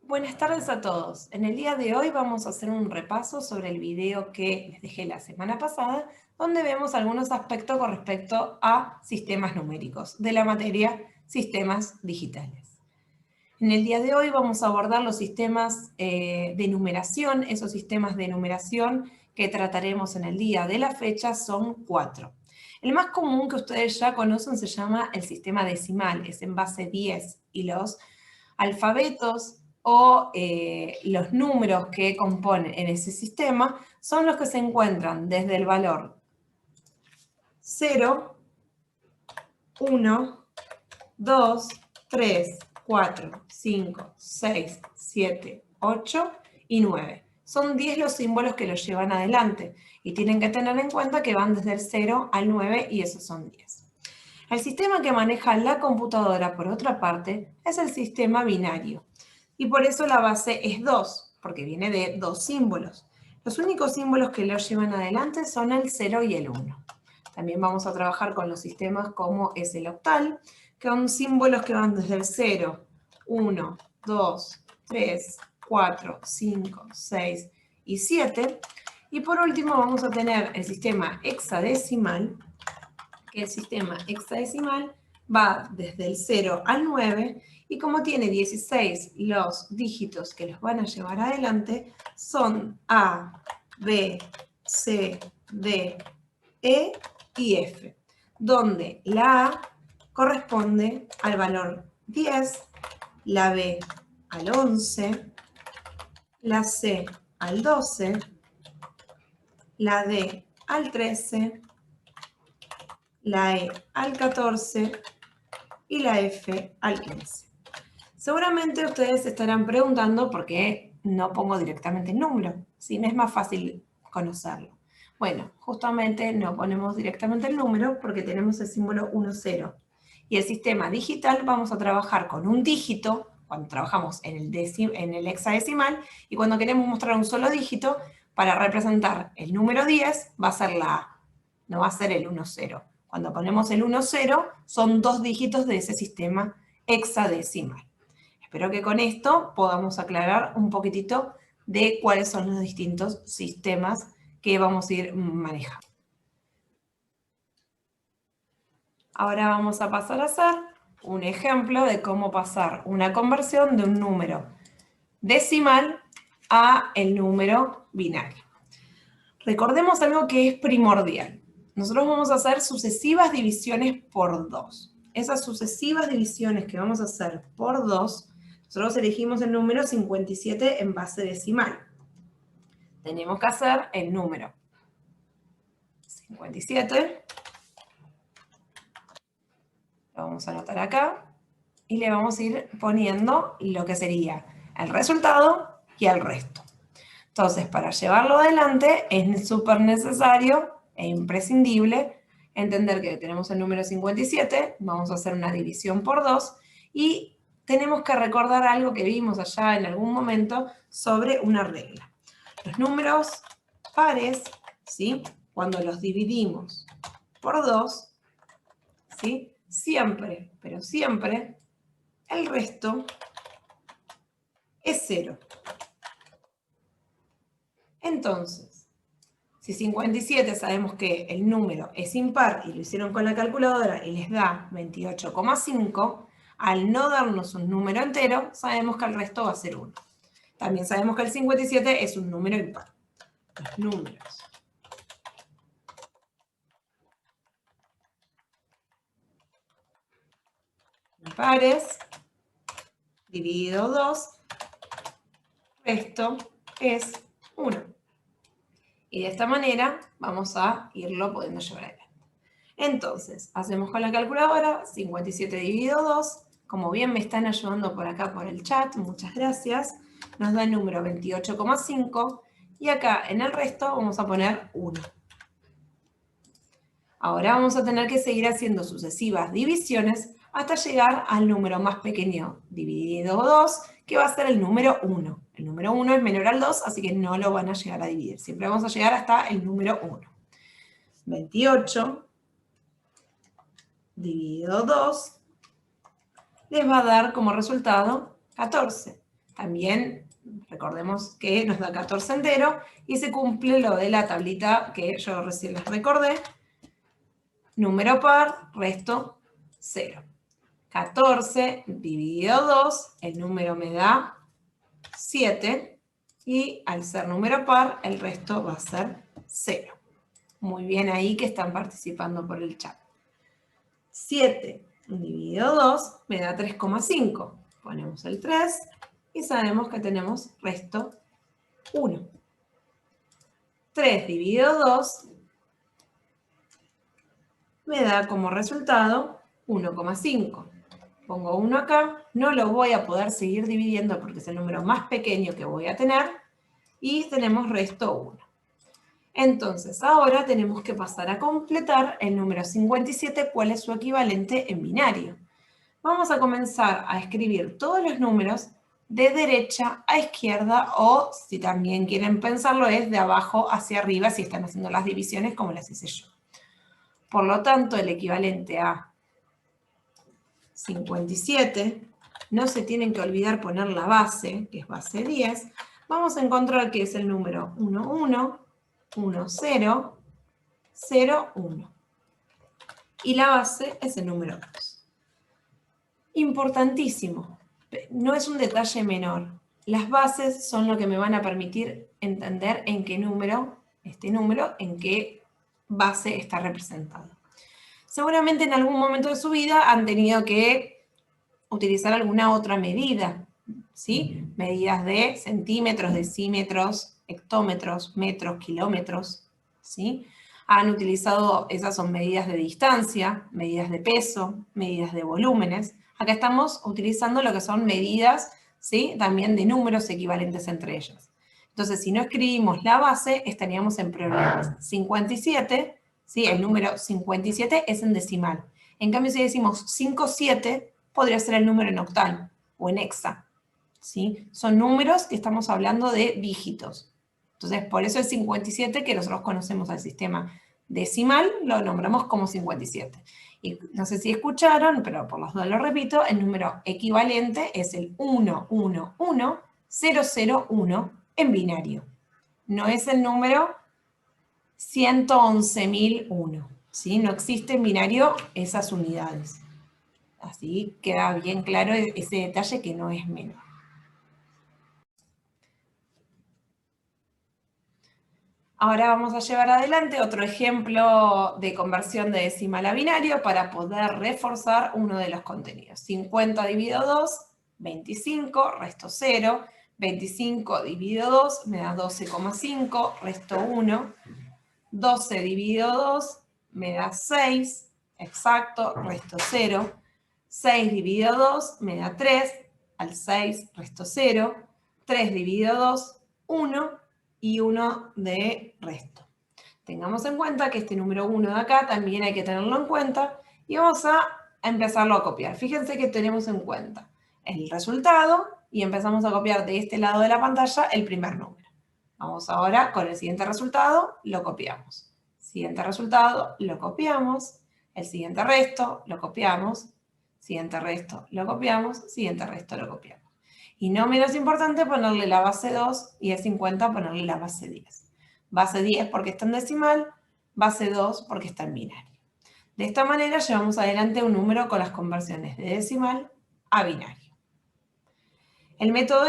Buenas tardes a todos. En el día de hoy vamos a hacer un repaso sobre el video que les dejé la semana pasada, donde vemos algunos aspectos con respecto a sistemas numéricos de la materia sistemas digitales. En el día de hoy vamos a abordar los sistemas de numeración. Esos sistemas de numeración que trataremos en el día de la fecha son 4. El más común que ustedes ya conocen se llama el sistema decimal, es en base 10 y los alfabetos o los números que componen en ese sistema son los que se encuentran desde el valor 0, 1, 2, 3, 4, 5, 6, 7, 8 y 9. Son 10 los símbolos que los llevan adelante y tienen que tener en cuenta que van desde el 0 al 9 y esos son 10. El sistema que maneja la computadora, por otra parte, es el sistema binario. Y por eso la base es 2, porque viene de 2 símbolos. Los únicos símbolos que lo llevan adelante son el 0 y el 1. También vamos a trabajar con los sistemas como es el octal, que son símbolos que van desde el 0, 1, 2, 3, 4, 5, 6 y 7. Y por último vamos a tener el sistema hexadecimal, que el sistema hexadecimal va desde el 0 al 9 y como tiene 16 los dígitos que los van a llevar adelante, son A, B, C, D, E y F, donde la A corresponde al valor 10, la B al 11, la C al 12, la D al 13, la E al 14 y la F al 15. Seguramente ustedes se estarán preguntando por qué no pongo directamente el número, si me es más fácil conocerlo. Bueno, justamente no ponemos directamente el número porque tenemos el símbolo 1, 0. Y el sistema digital vamos a trabajar con un dígito, cuando trabajamos en el hexadecimal, y cuando queremos mostrar un solo dígito, para representar el número 10 va a ser la A, no va a ser el 1, 0. Cuando ponemos el 1, 0, son 2 dígitos de ese sistema hexadecimal. Espero que con esto podamos aclarar un poquitito de cuáles son los distintos sistemas que vamos a ir manejando. Ahora vamos a pasar a hacer un ejemplo de cómo pasar una conversión de un número decimal a el número binario. Recordemos algo que es primordial. Nosotros vamos a hacer sucesivas divisiones por 2. Esas sucesivas divisiones que vamos a hacer por 2, nosotros elegimos el número 57 en base decimal. Tenemos que hacer el número 57. Lo vamos a anotar acá. Y le vamos a ir poniendo lo que sería el resultado y el resto. Entonces, para llevarlo adelante es súper necesario e imprescindible entender que tenemos el número 57, vamos a hacer una división por 2 y tenemos que recordar algo que vimos allá en algún momento sobre una regla. Los números pares, ¿sí? Cuando los dividimos por 2, ¿sí? Siempre, pero siempre, el resto es 0. Entonces, si 57 sabemos que el número es impar y lo hicieron con la calculadora y les da 28,5, al no darnos un número entero, sabemos que el resto va a ser 1. También sabemos que el 57 es un número impar. Los números impares dividido 2, resto es 1. Y de esta manera vamos a irlo pudiendo llevar adelante. Entonces, hacemos con la calculadora 57 dividido 2. Como bien me están ayudando por acá por el chat, muchas gracias. Nos da el número 28,5. Y acá en el resto vamos a poner 1. Ahora vamos a tener que seguir haciendo sucesivas divisiones hasta llegar al número más pequeño dividido 2, que va a ser el número 1. El número 1 es menor al 2, así que no lo van a llegar a dividir. Siempre vamos a llegar hasta el número 1. 28 dividido 2 les va a dar como resultado 14. También recordemos que nos da 14 entero y se cumple lo de la tablita que yo recién les recordé. Número par, resto 0. 14 dividido 2, el número me da 7. Y al ser número par, el resto va a ser 0. Muy bien ahí que están participando por el chat. 7 dividido 2 me da 3,5. Ponemos el 3 y sabemos que tenemos resto 1. 3 dividido 2 me da como resultado 1,5. Pongo 1 acá, no lo voy a poder seguir dividiendo porque es el número más pequeño que voy a tener, y tenemos resto 1. Entonces, ahora tenemos que pasar a completar el número 57, cuál es su equivalente en binario. Vamos a comenzar a escribir todos los números de derecha a izquierda, o si también quieren pensarlo, es de abajo hacia arriba, si están haciendo las divisiones como las hice yo. Por lo tanto, el equivalente a 57, no se tienen que olvidar poner la base, que es base 10, vamos a encontrar que es el número 1, 1, 1, 0, 0, 1. Y la base es el número 2. Importantísimo, no es un detalle menor. Las bases son lo que me van a permitir entender en qué número, en qué base está representado. Seguramente en algún momento de su vida han tenido que utilizar alguna otra medida, ¿sí? Medidas de centímetros, decímetros, hectómetros, metros, kilómetros, ¿sí? Han utilizado, esas son medidas de distancia, medidas de peso, medidas de volúmenes. Acá estamos utilizando lo que son medidas, ¿sí? También de números equivalentes entre ellas. Entonces, si no escribimos la base, estaríamos en problemas. 57, ¿sí? El número 57 es en decimal. En cambio, si decimos 57, podría ser el número en octal o en hexa, ¿sí? Son números que estamos hablando de dígitos. Entonces, por eso el 57, que nosotros conocemos al sistema decimal, lo nombramos como 57. Y no sé si escucharon, pero por las dudas lo repito, el número equivalente es el 111001 en binario. No es el número 111.001, ¿sí? No existe en binario esas unidades. Así queda bien claro ese detalle que no es menor. Ahora vamos a llevar adelante otro ejemplo de conversión de decimal a binario para poder reforzar uno de los contenidos. 50 dividido 2, 25, resto 0. 25 dividido 2 me da 12,5, resto 1. 12 dividido 2 me da 6, exacto, resto 0. 6 dividido 2 me da 3, al 6 resto 0. 3 dividido 2, 1 y 1 de resto. Tengamos en cuenta que este número 1 de acá también hay que tenerlo en cuenta y vamos a empezarlo a copiar. Fíjense que tenemos en cuenta el resultado y empezamos a copiar de este lado de la pantalla el primer número. Vamos ahora con el siguiente resultado, lo copiamos. Siguiente resultado, lo copiamos. El siguiente resto, lo copiamos. Siguiente resto, lo copiamos. Siguiente resto, lo copiamos. Y no menos importante, ponerle la base 2 y el 50 ponerle la base 10. Base 10 porque está en decimal, base 2 porque está en binario. De esta manera llevamos adelante un número con las conversiones de decimal a binario. El método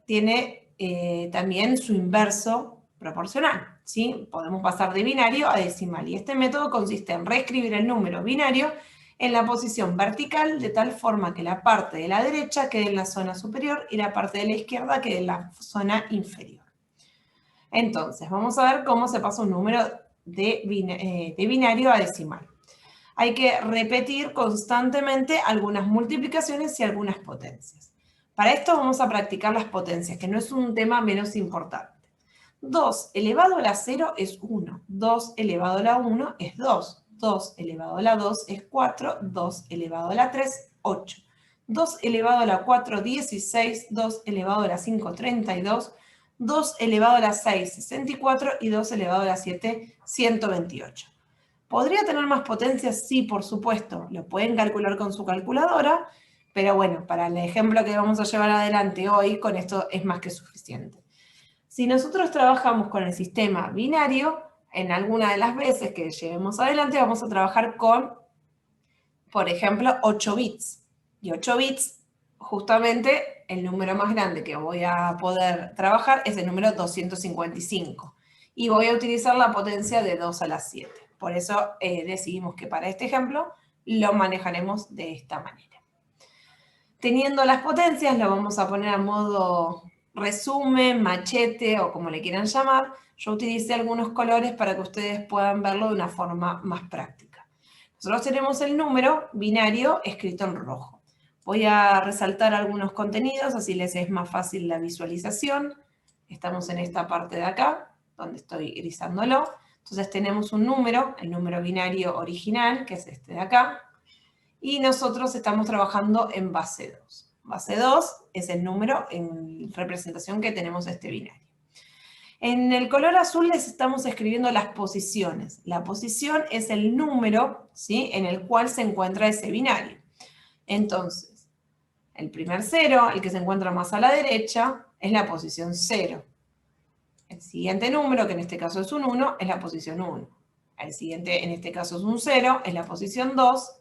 tiene también su inverso proporcional, ¿sí? Podemos pasar de binario a decimal y este método consiste en reescribir el número binario en la posición vertical de tal forma que la parte de la derecha quede en la zona superior y la parte de la izquierda quede en la zona inferior. Entonces, vamos a ver cómo se pasa un número de binario a decimal. Hay que repetir constantemente algunas multiplicaciones y algunas potencias. Para esto vamos a practicar las potencias, que no es un tema menos importante. 2 elevado a la 0 es 1. 2 elevado a la 1 es 2. 2 elevado a la 2 es 4. 2 elevado a la 3, 8. 2 elevado a la 4, 16. 2 elevado a la 5, 32. 2 elevado a la 6, 64. Y 2 elevado a la 7, 128. ¿Podría tener más potencias? Sí, por supuesto. Lo pueden calcular con su calculadora, Pero bueno, para el ejemplo que vamos a llevar adelante hoy, con esto es más que suficiente. Si nosotros trabajamos con el sistema binario, en alguna de las veces que llevemos adelante vamos a trabajar con, por ejemplo, 8 bits. Y 8 bits, justamente, el número más grande que voy a poder trabajar es el número 255. Y voy a utilizar la potencia de 2 a la 7. Por eso decidimos que para este ejemplo lo manejaremos de esta manera. Teniendo las potencias, lo vamos a poner a modo resumen, machete o como le quieran llamar. Yo utilicé algunos colores para que ustedes puedan verlo de una forma más práctica. Nosotros tenemos el número binario escrito en rojo. Voy a resaltar algunos contenidos, así les es más fácil la visualización. Estamos en esta parte de acá, donde estoy grisándolo. Entonces tenemos un número, el número binario original, que es este de acá. Y nosotros estamos trabajando en base 2. Base 2 es el número en representación que tenemos de este binario. En el color azul les estamos escribiendo las posiciones. La posición es el número, ¿sí?, en el cual se encuentra ese binario. Entonces, el primer 0, el que se encuentra más a la derecha, es la posición 0. El siguiente número, que en este caso es un 1, es la posición 1. El siguiente, en este caso es un 0, es la posición 2.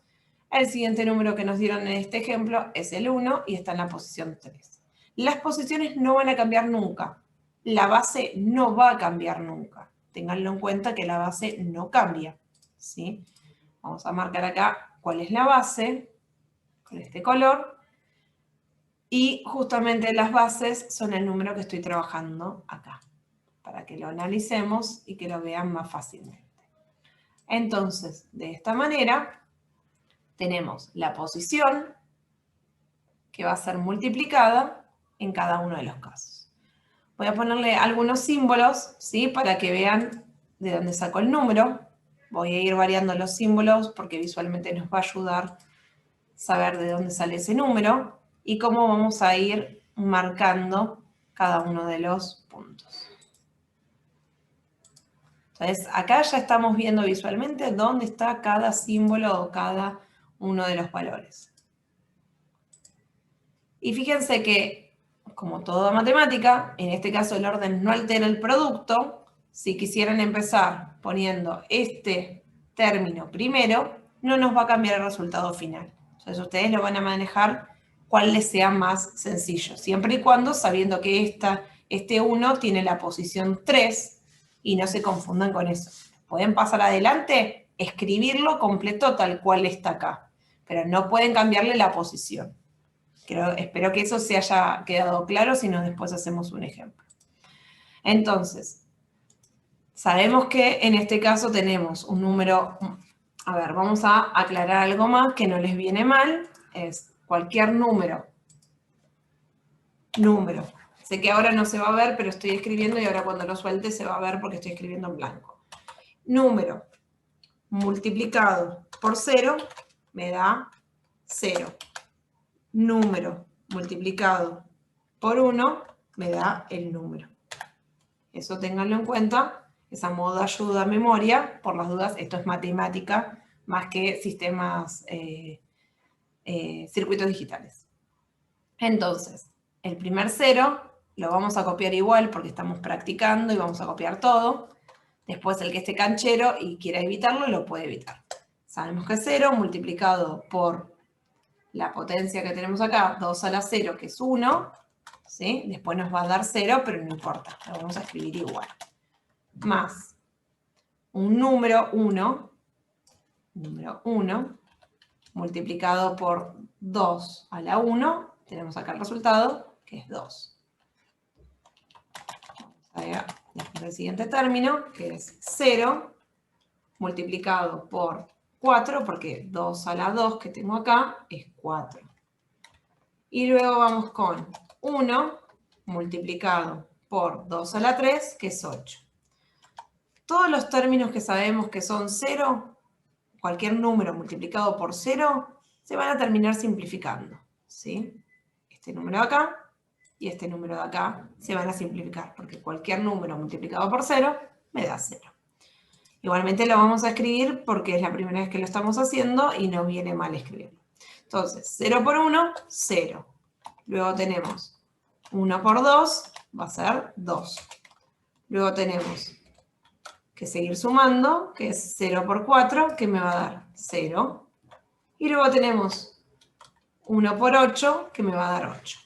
El siguiente número que nos dieron en este ejemplo es el 1 y está en la posición 3. Las posiciones no van a cambiar nunca. La base no va a cambiar nunca. Ténganlo en cuenta que la base no cambia, ¿sí? Vamos a marcar acá cuál es la base, con este color. Y justamente las bases son el número que estoy trabajando acá, para que lo analicemos y que lo vean más fácilmente. Entonces, de esta manera, tenemos la posición que va a ser multiplicada en cada uno de los casos. Voy a ponerle algunos símbolos, ¿sí?, para que vean de dónde saco el número. Voy a ir variando los símbolos porque visualmente nos va a ayudar a saber de dónde sale ese número y cómo vamos a ir marcando cada uno de los puntos. Entonces, acá ya estamos viendo visualmente dónde está cada símbolo o cada uno de los valores. Y fíjense que, como toda matemática, en este caso el orden no altera el producto. Si quisieran empezar poniendo este término primero, no nos va a cambiar el resultado final. Entonces ustedes lo van a manejar cuál les sea más sencillo, siempre y cuando sabiendo que este 1 tiene la posición 3 y no se confundan con eso. Pueden pasar adelante, escribirlo completo tal cual está acá, pero no pueden cambiarle la posición. Espero que eso se haya quedado claro, si no después hacemos un ejemplo. Entonces, sabemos que en este caso tenemos un número. A ver, vamos a aclarar algo más que no les viene mal. Es cualquier número. Sé que ahora no se va a ver, pero estoy escribiendo y ahora cuando lo suelte se va a ver porque estoy escribiendo en blanco. Número multiplicado por 0 me da 0. Número multiplicado por 1 me da el número. Eso ténganlo en cuenta, esa modo de ayuda a memoria, por las dudas, esto es matemática más que sistemas, circuitos digitales. Entonces, el primer 0 lo vamos a copiar igual porque estamos practicando y vamos a copiar todo. Después el que esté canchero y quiera evitarlo, lo puede evitar. Sabemos que 0 multiplicado por la potencia que tenemos acá, 2 a la 0, que es 1, ¿sí? Después nos va a dar 0, pero no importa, lo vamos a escribir igual. Más un número 1, multiplicado por 2 a la 1, tenemos acá el resultado, que es 2. Vamos a ver el siguiente término, que es 0, multiplicado por 4, porque 2 a la 2 que tengo acá es 4. Y luego vamos con 1 multiplicado por 2 a la 3, que es 8. Todos los términos que sabemos que son 0, cualquier número multiplicado por 0, se van a terminar simplificando, ¿sí? Este número de acá y este número de acá se van a simplificar, porque cualquier número multiplicado por 0 me da 0. Igualmente lo vamos a escribir porque es la primera vez que lo estamos haciendo y no viene mal escribirlo. Entonces, 0 por 1, 0. Luego tenemos 1 por 2, va a ser 2. Luego tenemos que seguir sumando, que es 0 por 4, que me va a dar 0. Y luego tenemos 1 por 8, que me va a dar 8.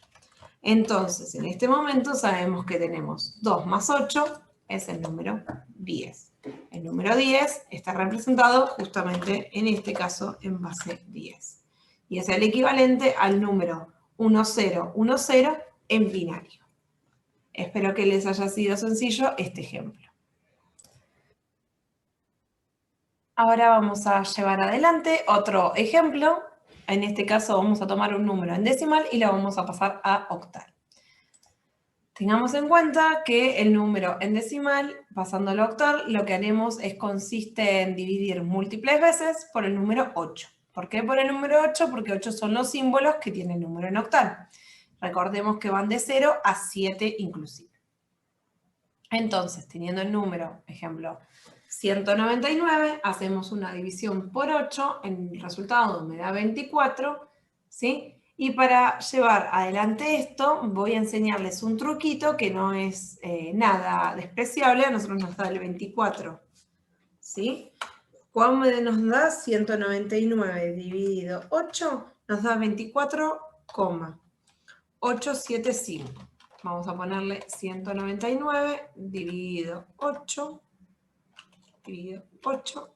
Entonces, en este momento sabemos que tenemos 2 más 8 es el número 10. El número 10 está representado justamente en este caso en base 10. Y es el equivalente al número 1010 en binario. Espero que les haya sido sencillo este ejemplo. Ahora vamos a llevar adelante otro ejemplo. En este caso vamos a tomar un número en decimal y lo vamos a pasar a octal. Tengamos en cuenta que el número en decimal, pasándolo a octal, lo que haremos consiste en dividir múltiples veces por el número 8. ¿Por qué por el número 8? Porque 8 son los símbolos que tiene el número en octal. Recordemos que van de 0 a 7 inclusive. Entonces, teniendo el número, ejemplo, 199, hacemos una división por 8, el resultado me da 24, ¿sí? Y para llevar adelante esto, voy a enseñarles un truquito que no es nada despreciable, a nosotros nos da el 24, ¿sí? ¿Cuánto nos da 199 dividido 8? Nos da 24,875. Vamos a ponerle 199 dividido 8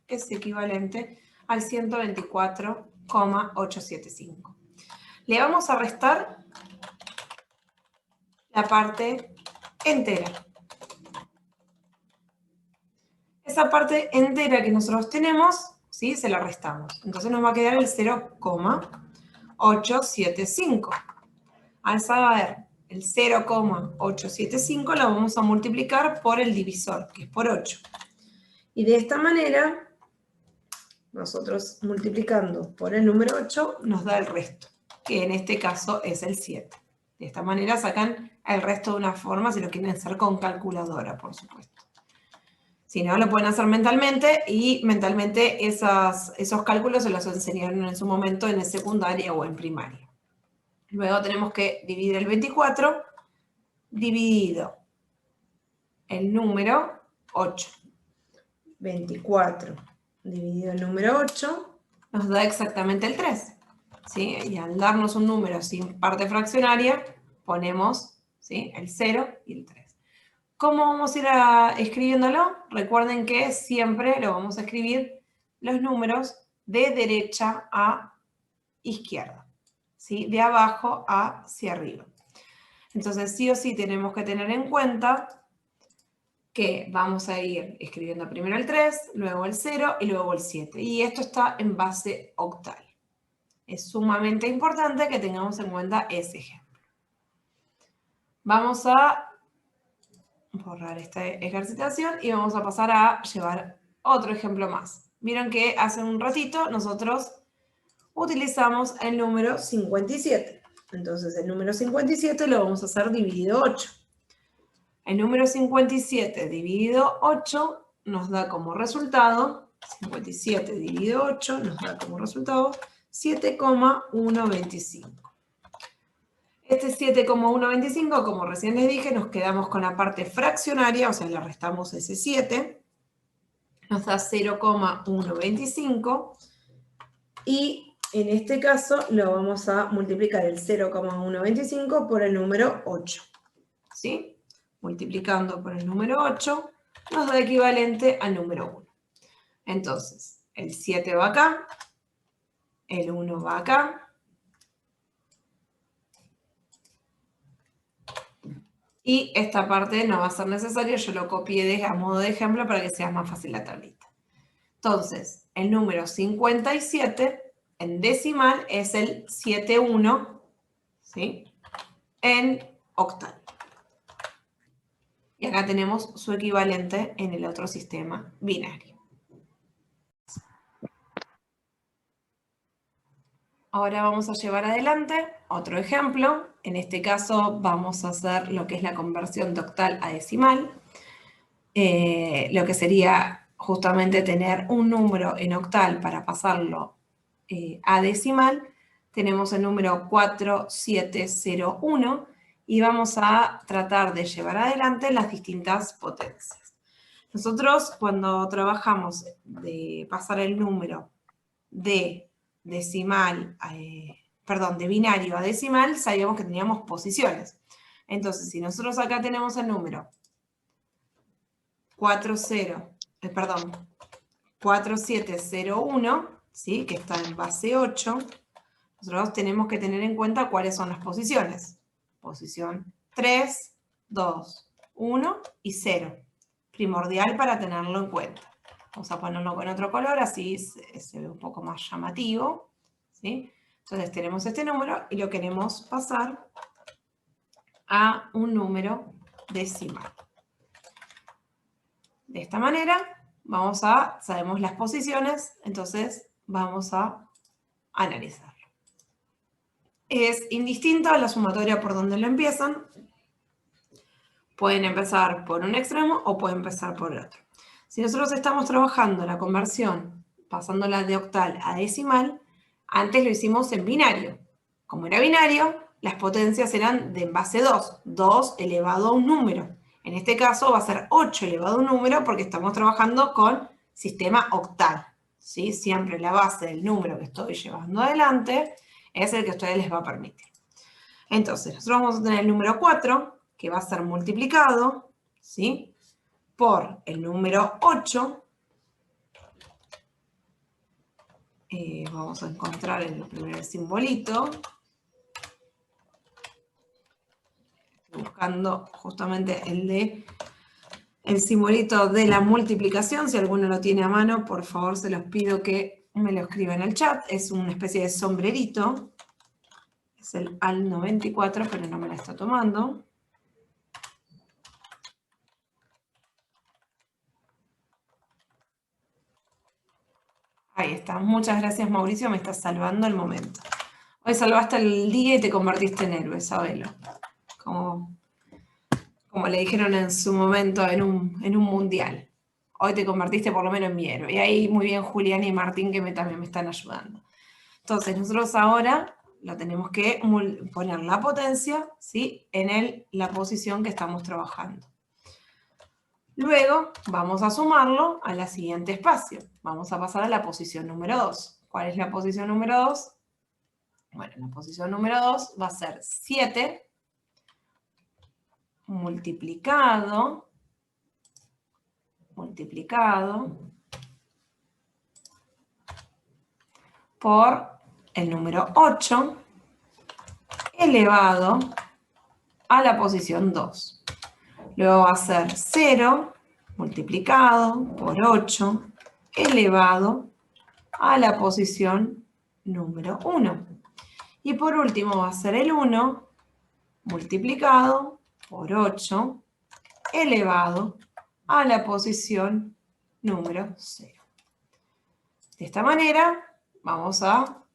es equivalente al 124,875. Le vamos a restar la parte entera. Esa parte entera que nosotros tenemos, ¿sí? Se la restamos. Entonces nos va a quedar el 0,875. Al saber el 0,875 lo vamos a multiplicar por el divisor, que es por 8. Y de esta manera, nosotros multiplicando por el número 8 nos da el resto, que en este caso es el 7. De esta manera sacan el resto de una forma, si lo quieren hacer con calculadora, por supuesto. Si no, lo pueden hacer mentalmente, y mentalmente esos cálculos se los enseñaron en su momento en el secundaria o en primaria. Luego tenemos que dividir el 24 dividido el número 8. 24 dividido el número 8 nos da exactamente el 3. ¿Sí? Y al darnos un número sin parte fraccionaria, ponemos, ¿sí?, el 0 y el 3. ¿Cómo vamos a ir escribiéndolo? Recuerden que siempre lo vamos a escribir los números de derecha a izquierda, ¿sí?, de abajo hacia arriba. Entonces, sí o sí tenemos que tener en cuenta que vamos a ir escribiendo primero el 3, luego el 0 y luego el 7. Y esto está en base octal. Es sumamente importante que tengamos en cuenta ese ejemplo. Vamos a borrar esta ejercitación y vamos a pasar a llevar otro ejemplo más. Vieron que hace un ratito nosotros utilizamos el número 57. Entonces el número 57 lo vamos a hacer dividido 8. El número 57 dividido 8 nos da como resultado, 57 dividido 8 nos da como resultado 7,125. Este 7,125, como recién les dije, nos quedamos con la parte fraccionaria, o sea, le restamos ese 7, nos da 0,125, y en este caso lo vamos a multiplicar el 0,125 por el número 8, ¿sí? Multiplicando por el número 8 nos da equivalente al número 1. Entonces, el 7 va acá, el 1 va acá, y esta parte no va a ser necesaria, yo lo copié a modo de ejemplo para que sea más fácil la tablita. Entonces, el número 57 en decimal es el 71, ¿sí?, en octal. Y acá tenemos su equivalente en el otro sistema binario. Ahora vamos a llevar adelante otro ejemplo. En este caso vamos a hacer lo que es la conversión de octal a decimal. Lo que sería justamente tener un número en octal para pasarlo a decimal. tenemos el número 4701 y vamos a tratar de llevar adelante las distintas potencias. Nosotros cuando trabajamos de pasar el número de decimal, de binario a decimal, sabíamos que teníamos posiciones. Entonces, si nosotros acá tenemos el número 4701, ¿sí? Que está en base 8, nosotros tenemos que tener en cuenta cuáles son las posiciones. Posición 3, 2, 1 y 0. Primordial para tenerlo en cuenta. Vamos a ponerlo con otro color, así se ve un poco más llamativo, ¿sí? Entonces tenemos este número y lo queremos pasar a un número decimal. De esta manera, sabemos las posiciones, entonces vamos a analizarlo. Es indistinto a la sumatoria por donde lo empiezan. Pueden empezar por un extremo o pueden empezar por el otro. Si nosotros estamos trabajando la conversión, pasándola de octal a decimal, antes lo hicimos en binario. Como era binario, las potencias eran de base 2, 2 elevado a un número. En este caso va a ser 8 elevado a un número porque estamos trabajando con sistema octal, ¿sí? Siempre la base del número que estoy llevando adelante es el que a ustedes les va a permitir. Entonces, nosotros vamos a tener el número 4, que va a ser multiplicado, ¿sí? Por el número 8. Vamos a encontrar el primer simbolito. Buscando justamente el simbolito de la multiplicación. Si alguno lo tiene a mano, por favor se los pido que me lo escriban en el chat. Es una especie de sombrerito. Es el AL 94, pero no me la está tomando. Ahí está. Muchas gracias, Mauricio. Me estás salvando el momento. Hoy salvaste el día y te convertiste en héroe, sabelo. Como le dijeron en su momento en un mundial. Hoy te convertiste por lo menos en mi héroe. Y ahí muy bien Julián y Martín que también me están ayudando. Entonces nosotros ahora lo tenemos que poner la potencia, ¿sí? En la posición que estamos trabajando. Luego vamos a sumarlo al siguiente espacio. Vamos a pasar a la posición número 2. ¿Cuál es la posición número 2? Bueno, la posición número 2 va a ser 7 multiplicado por el número 8 elevado a la posición 2. Luego va a ser 0 multiplicado por 8 elevado a la posición número 1. Y por último va a ser el 1 multiplicado por 8 elevado a la posición número 0. De esta manera vamos a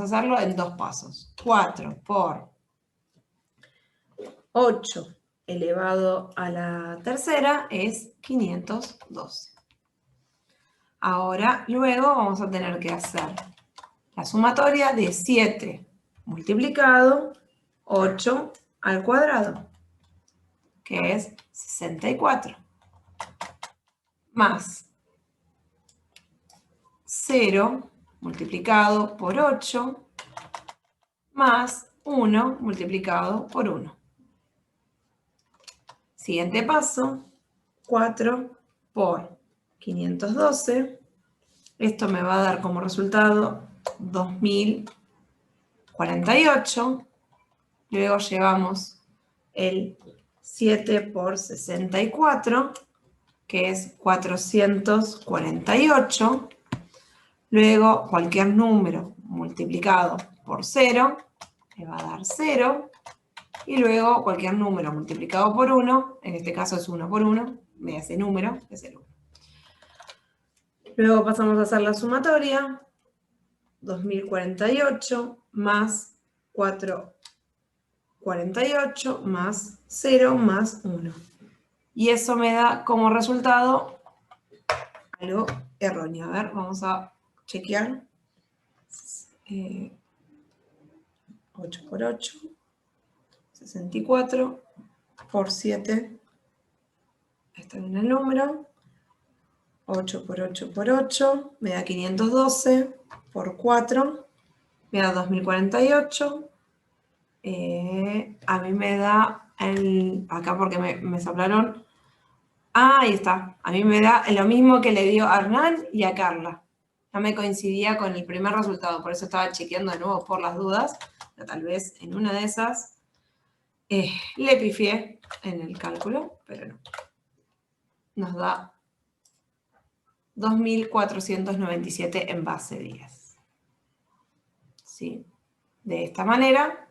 hacerlo en dos pasos. 4 por 8 elevado a la tercera es 512. Ahora, luego vamos a tener que hacer la sumatoria de 7 multiplicado 8 al cuadrado, que es 64, más 0 multiplicado por 8, más 1 multiplicado por 1. Siguiente paso, 4 por 512. Esto me va a dar como resultado 2048. Luego llevamos el 7 por 64, que es 448. Luego cualquier número multiplicado por 0 me va a dar 0. Y luego cualquier número multiplicado por 1, en este caso es 1 por 1, me da ese número, es el 1. Luego pasamos a hacer la sumatoria, 2048 más 448 más 0 más 1. Y eso me da como resultado algo erróneo. A ver, vamos a chequear. 8 por 8, 64 por 7, ahí está bien el número, 8 por 8 por 8, me da 512, por 4, me da 2048, a mí me da, acá porque me soplaron, ahí está, a mí me da lo mismo que le dio a Hernán y a Carla. No me coincidía con el primer resultado, por eso estaba chequeando de nuevo por las dudas, pero tal vez en una de esas le pifié en el cálculo, pero no. Nos da 2.497 en base 10. ¿Sí? De esta manera,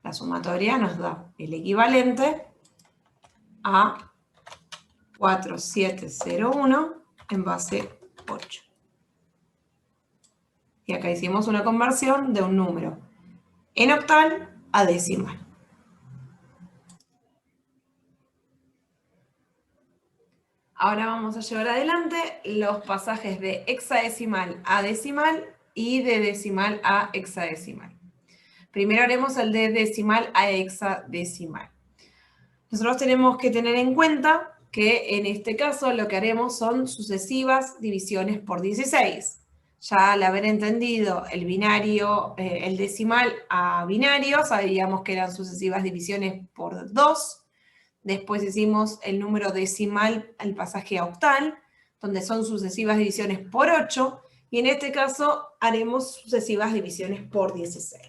la sumatoria nos da el equivalente a 4701 en base 8. Y acá hicimos una conversión de un número en octal a decimal. Ahora vamos a llevar adelante los pasajes de hexadecimal a decimal y de decimal a hexadecimal. Primero haremos el de decimal a hexadecimal. Nosotros tenemos que tener en cuenta que en este caso lo que haremos son sucesivas divisiones por 16. Ya al haber entendido el binario, el decimal a binario, sabíamos que eran sucesivas divisiones por 2. Después hicimos el número decimal al pasaje a octal, donde son sucesivas divisiones por 8. Y en este caso haremos sucesivas divisiones por 16.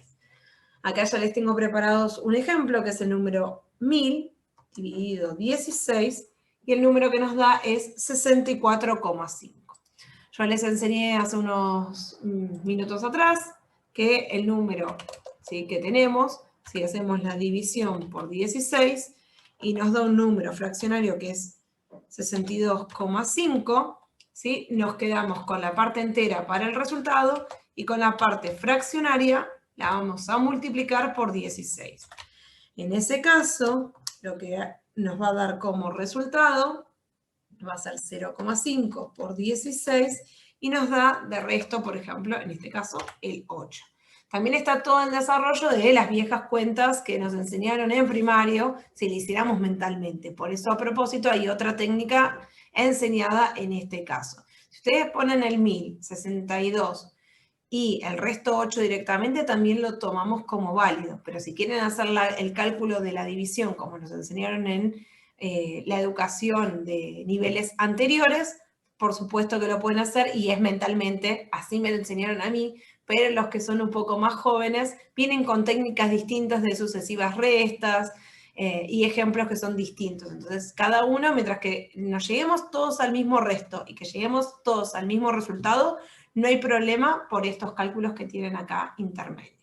Acá ya les tengo preparados un ejemplo, que es el número 1000 dividido 16, y el número que nos da es 64,5. Yo les enseñé hace unos minutos atrás que el número, ¿sí?, que tenemos, si hacemos la división por 16, y nos da un número fraccionario que es 62,5, ¿sí?, nos quedamos con la parte entera para el resultado, y con la parte fraccionaria la vamos a multiplicar por 16. En ese caso, lo que nos va a dar como resultado va a ser 0,5 por 16 y nos da de resto, por ejemplo, en este caso, el 8. También está todo el desarrollo de las viejas cuentas que nos enseñaron en primario, si le hiciéramos mentalmente. Por eso, a propósito, hay otra técnica enseñada en este caso. Si ustedes ponen el 1062 y el resto 8 directamente, también lo tomamos como válido. Pero si quieren hacer el cálculo de la división, como nos enseñaron en la educación de niveles anteriores, por supuesto que lo pueden hacer y es mentalmente, así me lo enseñaron a mí, pero los que son un poco más jóvenes vienen con técnicas distintas de sucesivas restas y ejemplos que son distintos. Entonces, cada uno, mientras que nos lleguemos todos al mismo resto y que lleguemos todos al mismo resultado, no hay problema por estos cálculos que tienen acá intermedios.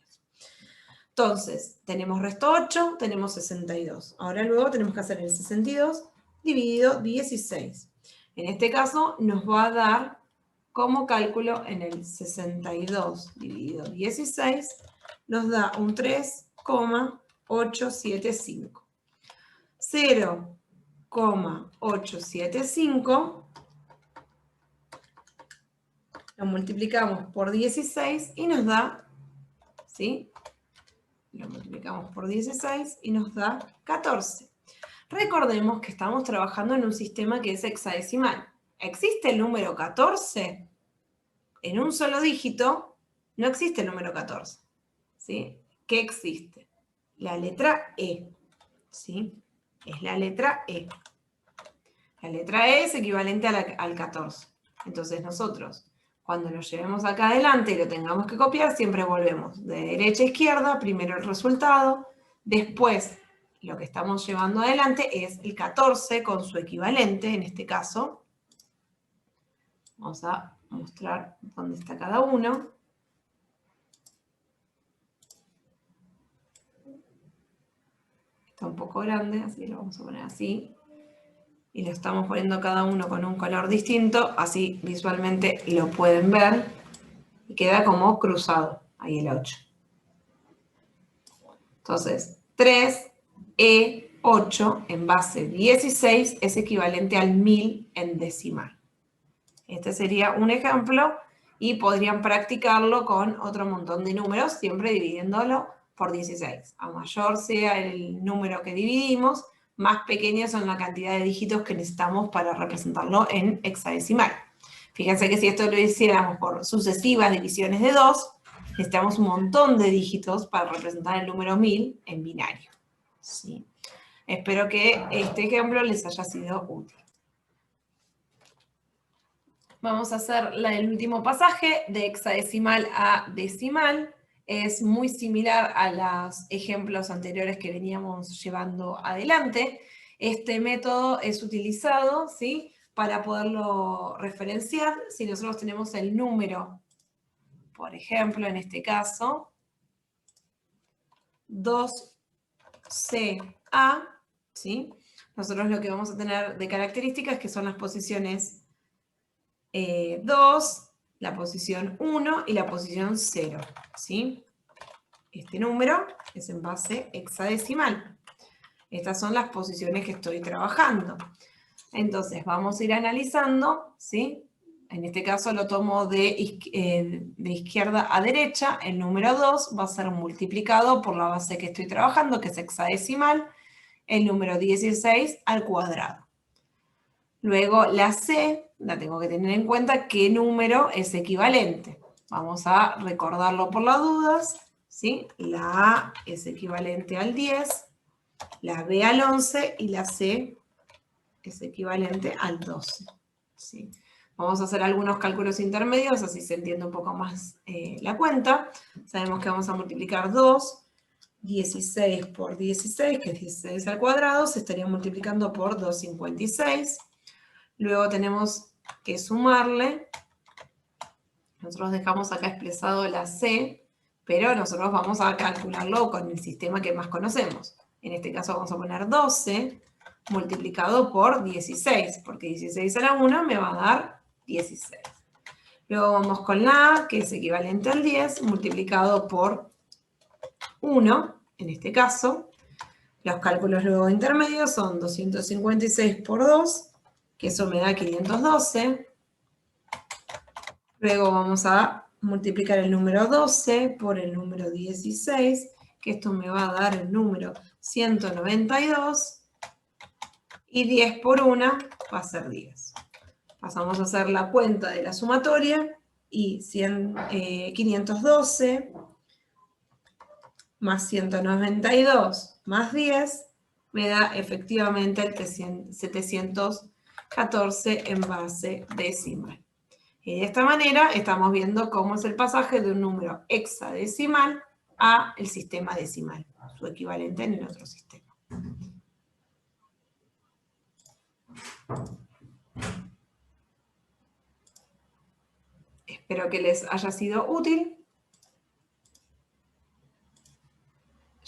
Entonces, tenemos resto 8, tenemos 62. Ahora luego tenemos que hacer el 62 dividido 16. En este caso nos va a dar como cálculo en el 62 dividido 16, nos da un 3,875. 0,875 lo multiplicamos por 16 y nos da, ¿sí?, lo multiplicamos por 16 y nos da 14. Recordemos que estamos trabajando en un sistema que es hexadecimal. ¿Existe el número 14? En un solo dígito no existe el número 14. ¿Sí? ¿Qué existe? La letra E. ¿Sí? Es la letra E. La letra E es equivalente al 14. Entonces nosotros, cuando lo llevemos acá adelante y lo tengamos que copiar, siempre volvemos de derecha a izquierda, primero el resultado, después lo que estamos llevando adelante es el 14 con su equivalente, en este caso. Vamos a mostrar dónde está cada uno. Está un poco grande, así lo vamos a poner así. Y lo estamos poniendo cada uno con un color distinto, así visualmente lo pueden ver. Y queda como cruzado, ahí el 8. Entonces, 3E8 en base 16 es equivalente al 1000 en decimal. Este sería un ejemplo y podrían practicarlo con otro montón de números, siempre dividiéndolo por 16. A mayor sea el número que dividimos, más pequeñas son la cantidad de dígitos que necesitamos para representarlo en hexadecimal. Fíjense que si esto lo hiciéramos por sucesivas divisiones de 2, necesitamos un montón de dígitos para representar el número 1000 en binario. ¿Sí? Espero que este ejemplo les haya sido útil. Vamos a hacer el último pasaje de hexadecimal a decimal. Es muy similar a los ejemplos anteriores que veníamos llevando adelante. Este método es utilizado, ¿sí?, para poderlo referenciar. Si nosotros tenemos el número, por ejemplo, en este caso, 2CA, ¿sí?, nosotros lo que vamos a tener de características que son las posiciones 2, la posición 1 y la posición 0, ¿sí? Este número es en base hexadecimal. Estas son las posiciones que estoy trabajando. Entonces, vamos a ir analizando, ¿sí? En este caso lo tomo de izquierda a derecha. El número 2 va a ser multiplicado por la base que estoy trabajando, que es hexadecimal, el número 16 al cuadrado. Luego la C, la tengo que tener en cuenta qué número es equivalente. Vamos a recordarlo por las dudas, ¿sí? La A es equivalente al 10, la B al 11 y la C es equivalente al 12. ¿Sí? Vamos a hacer algunos cálculos intermedios, así se entiende un poco más la cuenta. Sabemos que vamos a multiplicar 2, 16 por 16, que es 16 al cuadrado, se estaría multiplicando por 256. Luego tenemos que sumarle, nosotros dejamos acá expresado la C, pero nosotros vamos a calcularlo con el sistema que más conocemos. En este caso vamos a poner 12 multiplicado por 16, porque 16 a la 1 me va a dar 16. Luego vamos con la A, que es equivalente al 10, multiplicado por 1, en este caso. Los cálculos luego intermedios son 256 por 2, que eso me da 512. Luego vamos a multiplicar el número 12 por el número 16, que esto me va a dar el número 192. Y 10 por 1 va a ser 10. Pasamos a hacer la cuenta de la sumatoria y 512 más 192 más 10 me da efectivamente el 714 en base decimal. Y de esta manera estamos viendo cómo es el pasaje de un número hexadecimal a el sistema decimal, su equivalente en el otro sistema. Espero que les haya sido útil.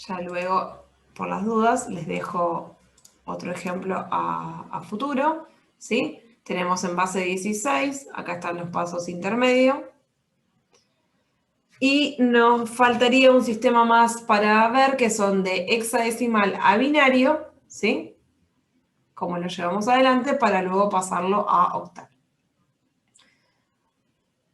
Ya luego, por las dudas, les dejo otro ejemplo a futuro, ¿sí? Tenemos en base 16, acá están los pasos intermedios. Y nos faltaría un sistema más para ver, que son de hexadecimal a binario, ¿sí? Como lo llevamos adelante, para luego pasarlo a octal.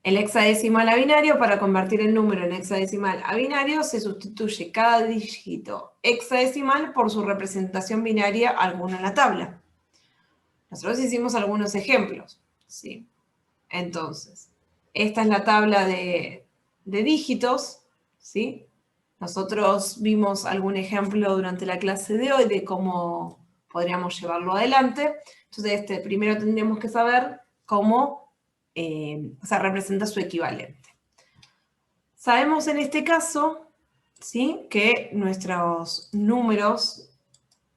El hexadecimal a binario, para convertir el número en hexadecimal a binario, se sustituye cada dígito hexadecimal por su representación binaria alguna en la tabla. Nosotros hicimos algunos ejemplos, ¿sí? Entonces, esta es la tabla de dígitos, ¿sí? Nosotros vimos algún ejemplo durante la clase de hoy de cómo podríamos llevarlo adelante. Entonces, primero tendríamos que saber cómo se representa su equivalente. Sabemos en este caso, ¿sí?, que nuestros números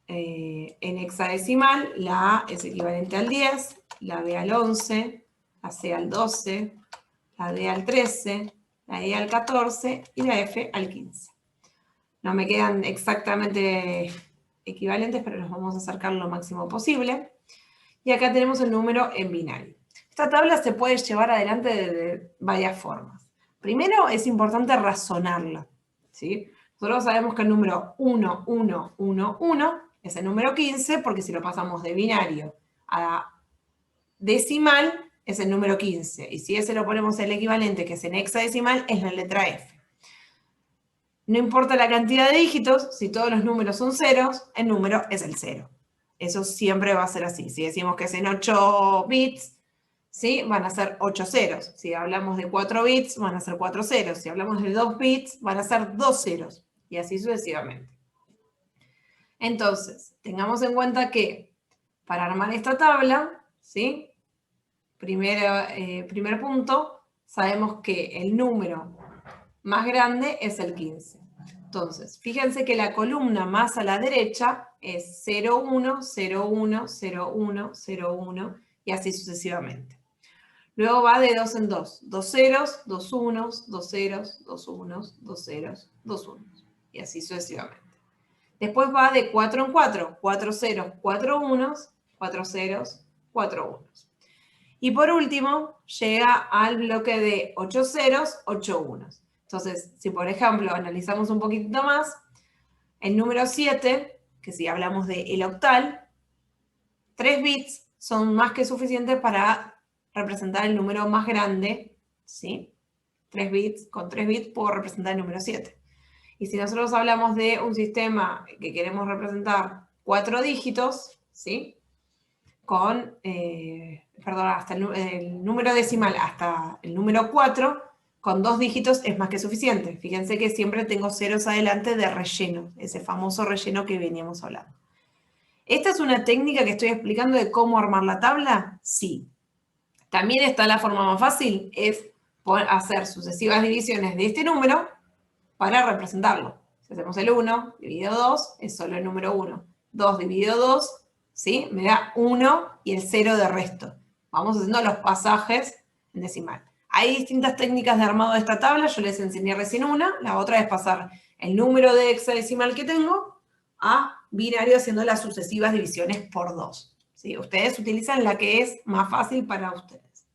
en hexadecimal, la A es equivalente al 10, la B al 11, la C al 12, la D al 13, la E al 14 y la F al 15. No me quedan exactamente equivalentes, pero nos vamos a acercar lo máximo posible. Y acá tenemos el número en binario. Esta tabla se puede llevar adelante de varias formas. Primero, es importante razonarla, ¿sí? Nosotros sabemos que el número 1, 1, 1, 1 es el número 15, porque si lo pasamos de binario a decimal, es el número 15. Y si ese lo ponemos el equivalente, que es en hexadecimal, es la letra F. No importa la cantidad de dígitos, si todos los números son ceros, el número es el 0. Eso siempre va a ser así. Si decimos que es en 8 bits, ¿sí? Van a ser 8 ceros. Si hablamos de 4 bits, van a ser 4 ceros. Si hablamos de 2 bits, van a ser 2 ceros. Y así sucesivamente. Entonces, tengamos en cuenta que para armar esta tabla, ¿sí? Primer punto, sabemos que el número más grande es el 15. Entonces, fíjense que la columna más a la derecha es 0, 1, 0, 1, 0, 1, 0, 1 y así sucesivamente. Luego va de 2 en 2. 2 ceros, 2 unos, 2 ceros, 2 unos, 2 ceros, 2 unos. Y así sucesivamente. Después va de 4 en 4. 4 ceros, 4 unos, 4 ceros, 4 unos. Y por último, llega al bloque de 8 ceros, 8 unos. Entonces, si por ejemplo analizamos un poquito más, el número 7, que si hablamos del octal, 3 bits son más que suficientes para representar el número más grande, ¿sí? 3 bits, con 3 bits puedo representar el número 7. Y si nosotros hablamos de un sistema que queremos representar 4 dígitos, ¿sí? Con, perdón, hasta el número decimal hasta el número 4, con 2 dígitos es más que suficiente. Fíjense que siempre tengo ceros adelante de relleno, ese famoso relleno que veníamos hablando. ¿Esta es una técnica que estoy explicando de cómo armar la tabla? Sí. También está la forma más fácil, es hacer sucesivas divisiones de este número para representarlo. Si hacemos el 1 dividido 2, es solo el número 1. 2 dividido 2, ¿sí? Me da 1 y el 0 de resto. Vamos haciendo los pasajes en decimal. Hay distintas técnicas de armado de esta tabla, yo les enseñé recién una, la otra es pasar el número de hexadecimal que tengo a binario haciendo las sucesivas divisiones por 2. ¿Sí? Ustedes utilizan la que es más fácil para ustedes.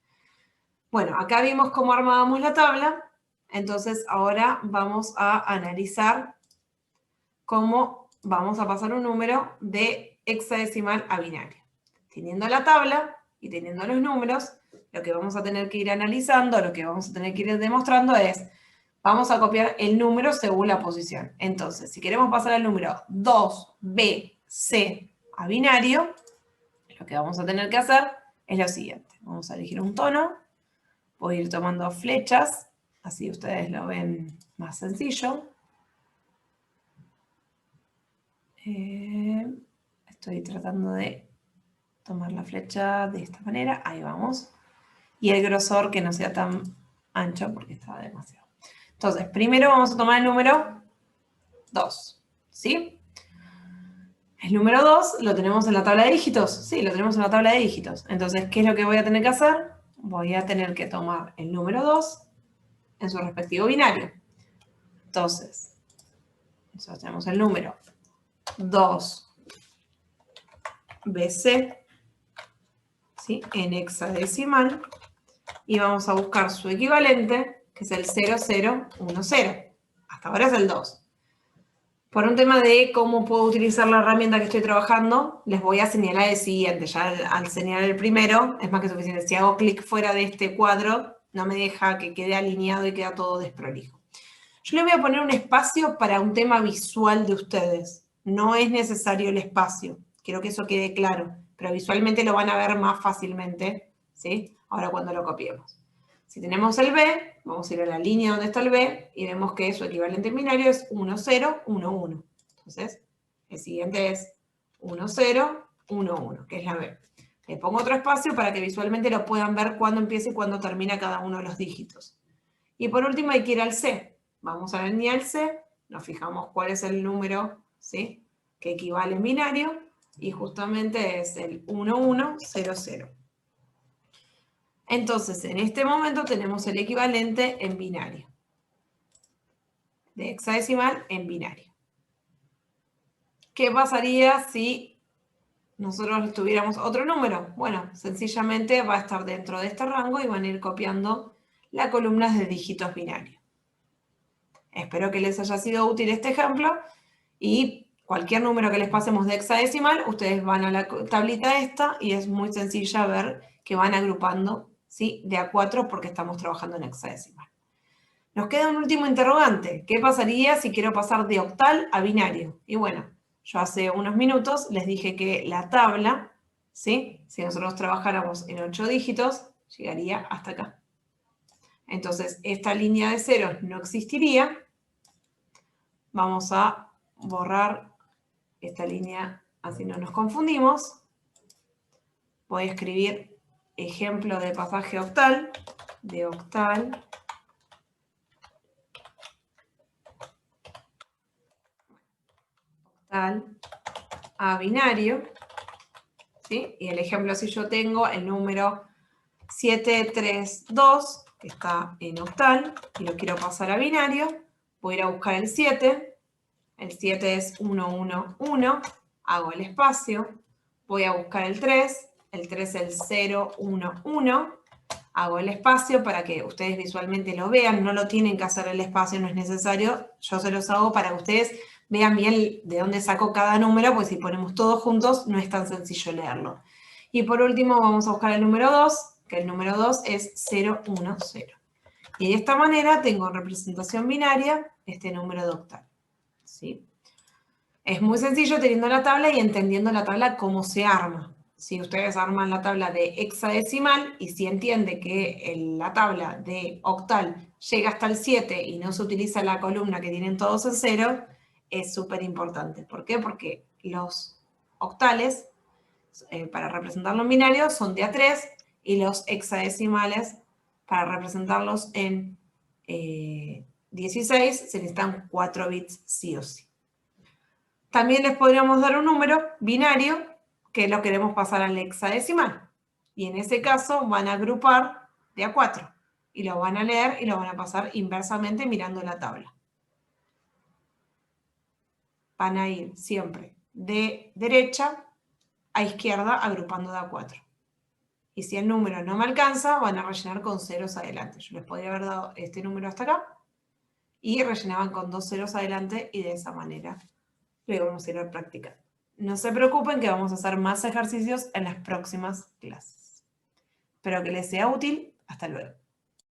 Bueno, acá vimos cómo armábamos la tabla, entonces ahora vamos a analizar cómo vamos a pasar un número de hexadecimal a binario. Teniendo la tabla y teniendo los números, lo que vamos a tener que ir analizando, lo que vamos a tener que ir demostrando es, vamos a copiar el número según la posición. Entonces, si queremos pasar el número 2BC a binario, lo que vamos a tener que hacer es lo siguiente. Vamos a elegir un tono, voy a ir tomando flechas, así ustedes lo ven más sencillo. Estoy tratando de tomar la flecha de esta manera, ahí vamos. Y el grosor que no sea tan ancho porque está demasiado. Entonces, primero vamos a tomar el número 2, ¿sí? El número 2 lo tenemos en la tabla de dígitos, sí, lo tenemos en la tabla de dígitos. Entonces, ¿qué es lo que voy a tener que hacer? Voy a tener que tomar el número 2 en su respectivo binario. Entonces, nosotros tenemos el número 2BC, ¿sí? En hexadecimal, y vamos a buscar su equivalente, que es el 0010. Hasta ahora es el 2. Por un tema de cómo puedo utilizar la herramienta que estoy trabajando, les voy a señalar el siguiente. Ya al señalar el primero, es más que suficiente. Si hago clic fuera de este cuadro, no me deja que quede alineado y queda todo desprolijo. Yo le voy a poner un espacio para un tema visual de ustedes. No es necesario el espacio. Quiero que eso quede claro. Pero visualmente lo van a ver más fácilmente, ¿sí? Ahora cuando lo copiemos. Si tenemos el B, vamos a ir a la línea donde está el B y vemos que su equivalente en binario es 1, 0, 1, 1. Entonces, el siguiente es 1, 0, 1, 1, que es la B. Le pongo otro espacio para que visualmente lo puedan ver cuándo empieza y cuándo termina cada uno de los dígitos. Y por último hay que ir al C. Vamos a la línea del C, nos fijamos cuál es el número, ¿sí? Que equivale en binario y justamente es el 1, 1, 0, 0. Entonces, en este momento tenemos el equivalente en binario. De hexadecimal en binario. ¿Qué pasaría si nosotros tuviéramos otro número? Bueno, sencillamente va a estar dentro de este rango y van a ir copiando las columnas de dígitos binarios. Espero que les haya sido útil este ejemplo y cualquier número que les pasemos de hexadecimal, ustedes van a la tablita esta y es muy sencilla ver que van agrupando, ¿sí? De a 4 porque estamos trabajando en hexadecimal. Nos queda un último interrogante. ¿Qué pasaría si quiero pasar de octal a binario? Y bueno, yo hace unos minutos les dije que la tabla, ¿sí? Si nosotros trabajáramos en 8 dígitos, llegaría hasta acá. Entonces, esta línea de ceros no existiría. Vamos a borrar esta línea, así no nos confundimos. Voy a escribir ejemplo de pasaje octal, de octal a binario, ¿sí? Y el ejemplo, si yo tengo el número 732, que está en octal, y lo quiero pasar a binario, voy a ir a buscar el 7 es 111, hago el espacio, voy a buscar el 3 es el 011, hago el espacio para que ustedes visualmente lo vean, no lo tienen que hacer el espacio, no es necesario, yo se los hago para que ustedes vean bien de dónde saco cada número, pues si ponemos todos juntos no es tan sencillo leerlo. Y por último vamos a buscar el número 2, que el número 2 es 010. Y de esta manera tengo en representación binaria este número de octal, ¿sí? Es muy sencillo teniendo la tabla y entendiendo la tabla cómo se arma. Si ustedes arman la tabla de hexadecimal y si entiende que la tabla de octal llega hasta el 7 y no se utiliza la columna que tienen todos en 0, es súper importante. ¿Por qué? Porque los octales, para representarlo en binario, son de a 3 y los hexadecimales, para representarlos en 16, se necesitan 4 bits sí o sí. También les podríamos dar un número binario que lo queremos pasar al hexadecimal. Y en ese caso van a agrupar de a 4. Y lo van a leer y lo van a pasar inversamente mirando la tabla. Van a ir siempre de derecha a izquierda agrupando de a 4. Y si el número no me alcanza, van a rellenar con ceros adelante. Yo les podría haber dado este número hasta acá y rellenaban con 2 ceros adelante y de esa manera luego vamos a ir a practicar. No se preocupen que vamos a hacer más ejercicios en las próximas clases. Espero que les sea útil. Hasta luego.